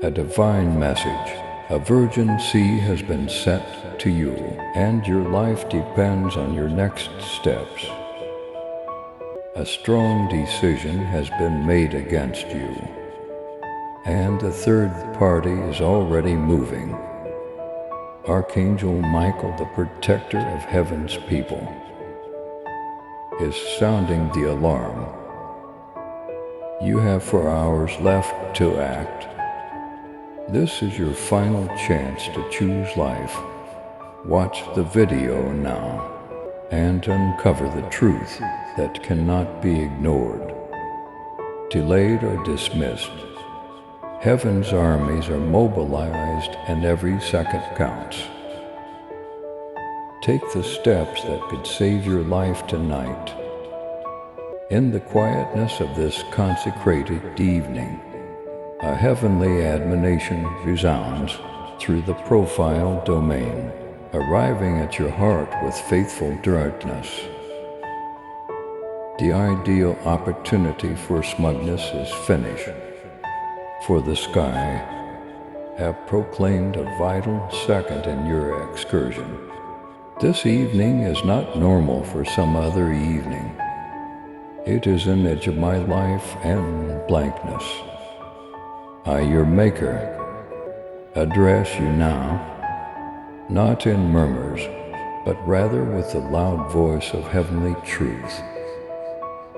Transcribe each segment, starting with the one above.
a divine message. A virgin sea has been set to you, and your life depends on your next steps. A strong decision has been made against you, and the third party is already moving. Archangel Michael, the protector of heaven's people, is sounding the alarm. You have 4 hours left to act. This is your final chance to choose life. Watch the video now and uncover the truth that cannot be ignored, delayed or dismissed. Heaven's armies are mobilized and every second counts. Take the steps that could save your life tonight. In the quietness of this consecrated evening, a heavenly admonition resounds through the profile domain, arriving at your heart with faithful directness. The ideal opportunity for smugness is finished, for the sky have proclaimed a vital second in your excursion. This evening is not normal for some other evening. It is an edge of my life and blankness. I, your Maker, address you now, not in murmurs, but rather with the loud voice of heavenly truth.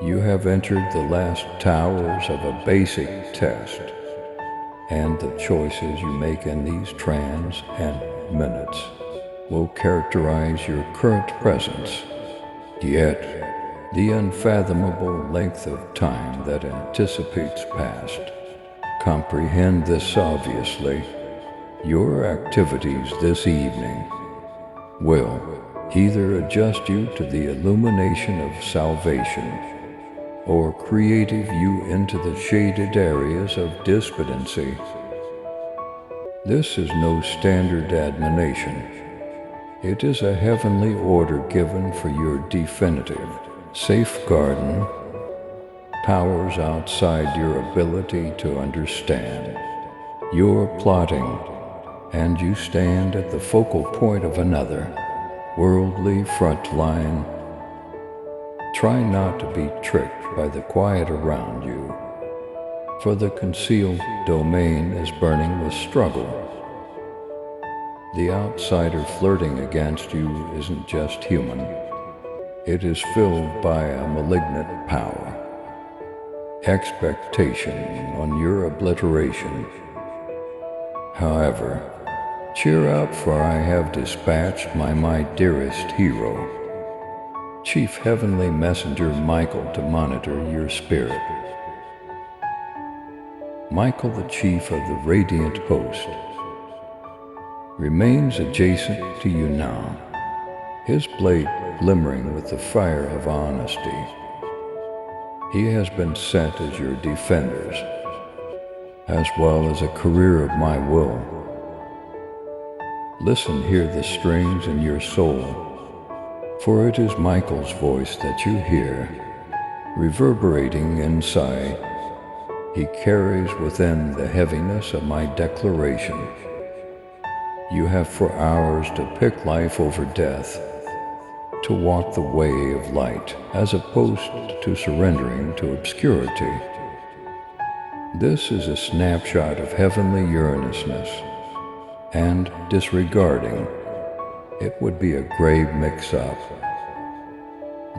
You have entered the last towers of a basic test, and the choices you make in these trans and minutes will characterize your current presence. Yet, the unfathomable length of time that anticipates past. Comprehend this obviously. Your activities this evening will either adjust you to the illumination of salvation or creative you into the shaded areas of despondency. This is no standard admonition. It is a heavenly order given for your definitive safeguarding powers outside your ability to understand. You're plotting, and you stand at the focal point of another worldly front line. Try not to be tricked by the quiet around you, for the concealed domain is burning with struggle. The outsider flirting against you isn't just human. It is filled by a malignant power. Expectation on your obliteration. However, cheer up, for I have dispatched my dearest hero, Chief Heavenly Messenger Michael, to monitor your spirit. Michael, the chief of the Radiant Host, remains adjacent to you now, his blade glimmering with the fire of honesty. He has been sent as your defenders, as well as a career of my will. Listen, hear the strings in your soul, for it is Michael's voice that you hear, reverberating inside. He carries within the heaviness of my declaration. You have 4 hours to pick life over death, to walk the way of light as opposed to surrendering to obscurity. This is a snapshot of heavenly earnestness, and disregarding it would be a grave mix-up.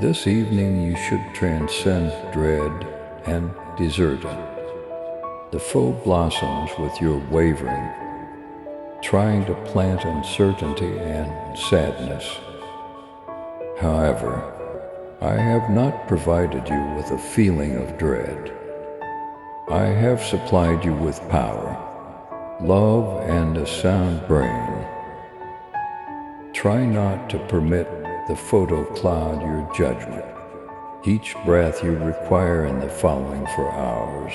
This evening you should transcend dread and deserta. The foe blossoms with your wavering, trying to plant uncertainty and sadness. However, I have not provided you with a feeling of dread. I have supplied you with power, love, and a sound brain. Try not to permit the photo cloud your judgment. Each breath you require in the following 4 hours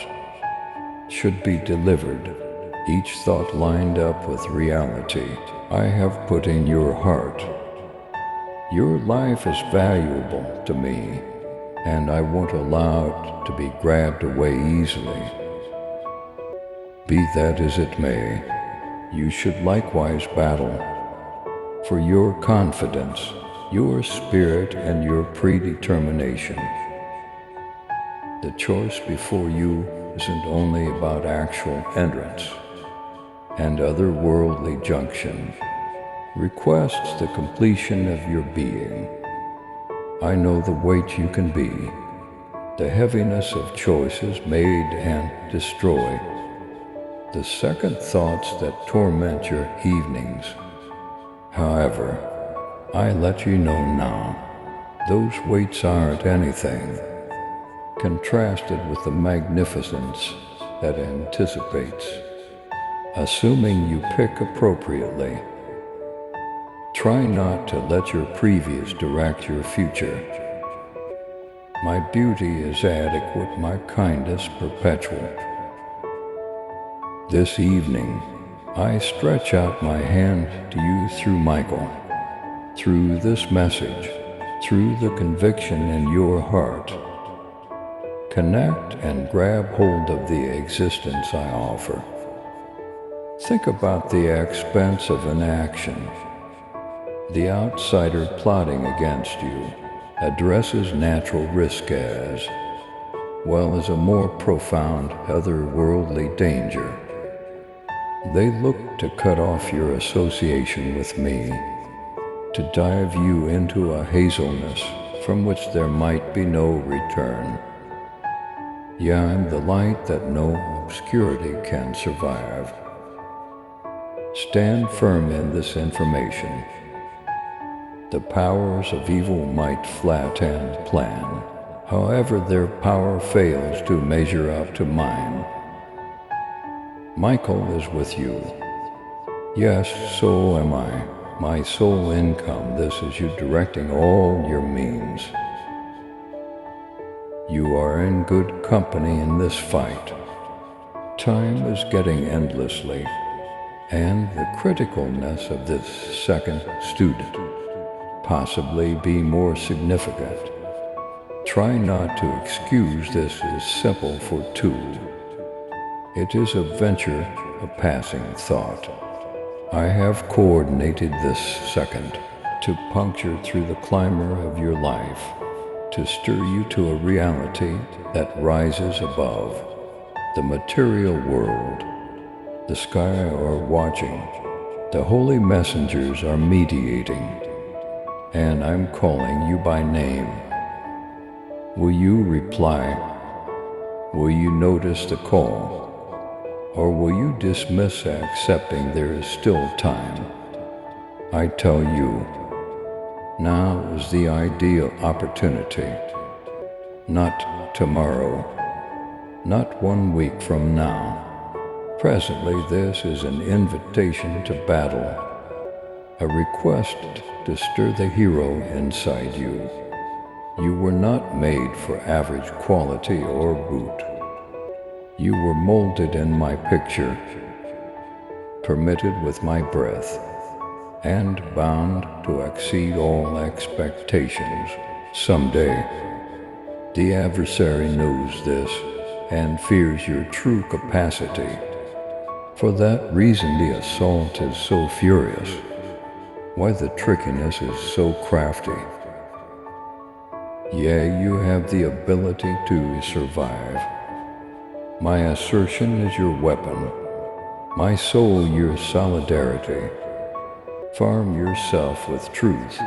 should be delivered, each thought lined up with reality I have put in your heart. Your life is valuable to me, and I won't allow it to be grabbed away easily. Be that as it may, you should likewise battle for your confidence, your spirit, and your predetermination. The choice before you isn't only about actual entrance and otherworldly junction. Requests the completion of your being. I know the weight you can be, the heaviness of choices made and destroy, the second thoughts that torment your evenings. However, I let you know now, those weights aren't anything contrasted with the magnificence that anticipates, assuming you pick appropriately. Try not to let your previous direct your future. My beauty is adequate, my kindness perpetual. This evening, I stretch out my hand to you through Michael, through this message, through the conviction in your heart. Connect and grab hold of the existence I offer. Think about the expense of inaction. The outsider plotting against you addresses natural risk as well as a more profound otherworldly danger. They look to cut off your association with me, to dive you into a hazelness from which there might be no return. Yeah, I'm the light that no obscurity can survive. Stand firm in this information. The powers of evil might flat and plan, however their power fails to measure up to mine. Michael is with you. Yes, so am I. My sole income, this is you directing all your means. You are in good company in this fight. Time is getting endlessly, and the criticalness of this second student possibly be more significant. Try not to excuse this as simple for two. It is a venture, a passing thought. I have coordinated this second to puncture through the climber of your life, to stir you to a reality that rises above. The material world, the sky are watching, the holy messengers are mediating, and I'm calling you by name. Will you reply? Will you notice the call? Or will you dismiss accepting there is still time? I tell you, now is the ideal opportunity. Not tomorrow, not 1 week from now. Presently, this is an invitation to battle, a request to stir the hero inside you. You were not made for average quality or boot. You were molded in my picture, permitted with my breath, and bound to exceed all expectations. Someday, the adversary knows this and fears your true capacity. For that reason the assault is so furious, why the trickiness is so crafty. Yea, you have the ability to survive. My assertion is your weapon, my soul your solidarity. Farm yourself with truth,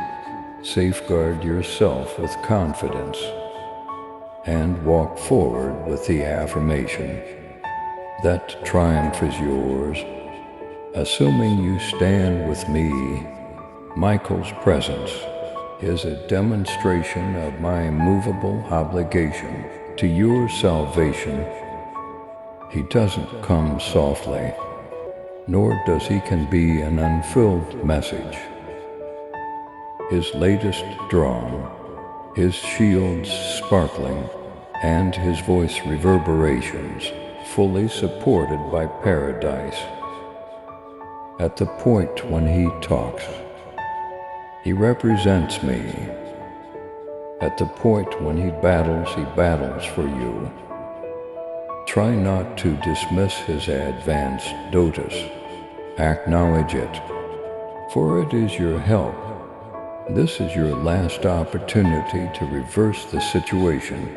safeguard yourself with confidence, and walk forward with the affirmation that triumph is yours, assuming you stand with me. Michael's presence is a demonstration of my immovable obligation to your salvation. He doesn't come softly, nor does he can be an unfilled message. His latest drawn, his shields sparkling, and his voice reverberations, fully supported by paradise. At the point when he talks, he represents me. At the point when he battles for you. Try not to dismiss his advanced notice. Acknowledge it, for it is your help. This is your last opportunity to reverse the situation,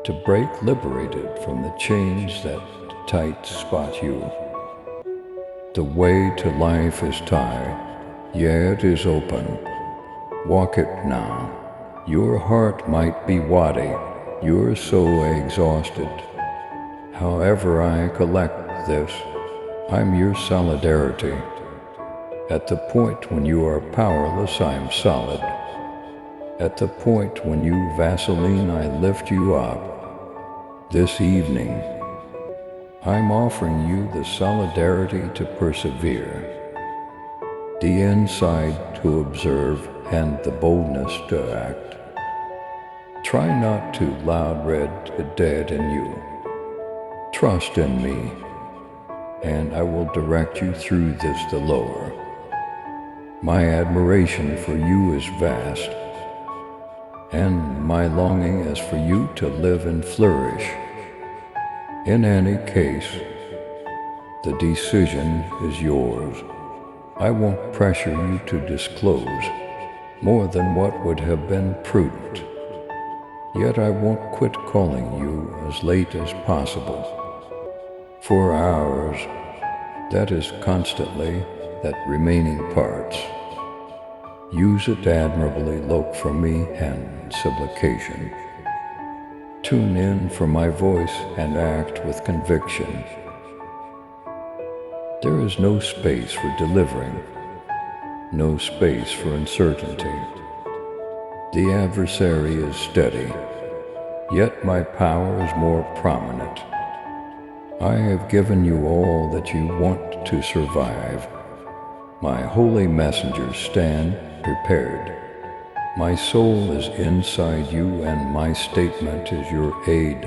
to break liberated from the chains that tight spot you. The way to life is tied, yeah, it is open. Walk it now. Your heart might be waddy, your soul exhausted. However I collect this, I'm your solidarity. At the point when you are powerless, I'm solid. At the point when you Vaseline, I lift you up. This evening, I'm offering you the solidarity to persevere, the insight to observe, and the boldness to act. Try not to loud read the dead in you. Trust in me, and I will direct you through this the lower. My admiration for you is vast, and my longing is for you to live and flourish. In any case, the decision is yours. I won't pressure you to disclose more than what would have been prudent. Yet I won't quit calling you as late as possible. For hours, that is constantly that remaining parts. Use it admirably, look for me and supplication. Tune in for my voice and act with conviction. There is no space for delivering, no space for uncertainty. The adversary is steady, yet my power is more prominent. I have given you all that you want to survive. My holy messengers stand prepared. My soul is inside you, and my statement is your aid.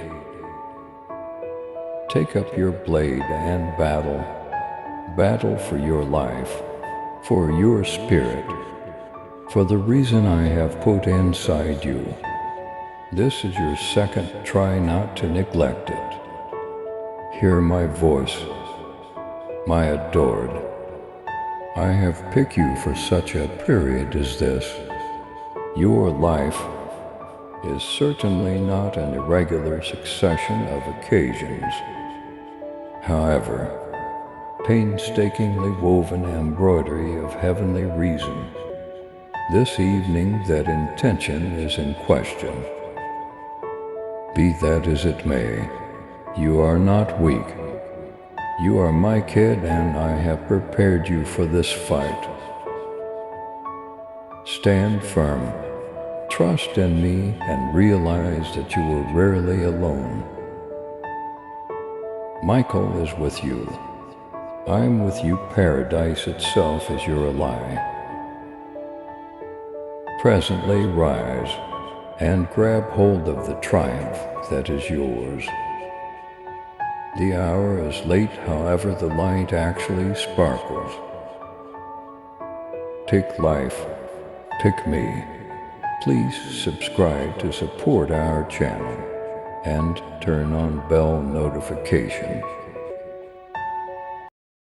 Take up your blade and battle. Battle for your life, for your spirit, for the reason I have put inside you. This is your second try, not to neglect it. Hear my voice, my adored. I have picked you for such a period as this. Your life is certainly not an irregular succession of occasions. However, painstakingly woven embroidery of heavenly reason. This evening that intention is in question. Be that as it may, you are not weak. You are my kid, and I have prepared you for this fight. Stand firm, trust in me, and realize that you are rarely alone. Michael is with you. I'm with you. Paradise itself is your ally. Presently rise and grab hold of the triumph that is yours. The hour is late, however the light actually sparkles. Take life, pick me. Please subscribe to support our channel and turn on bell notification.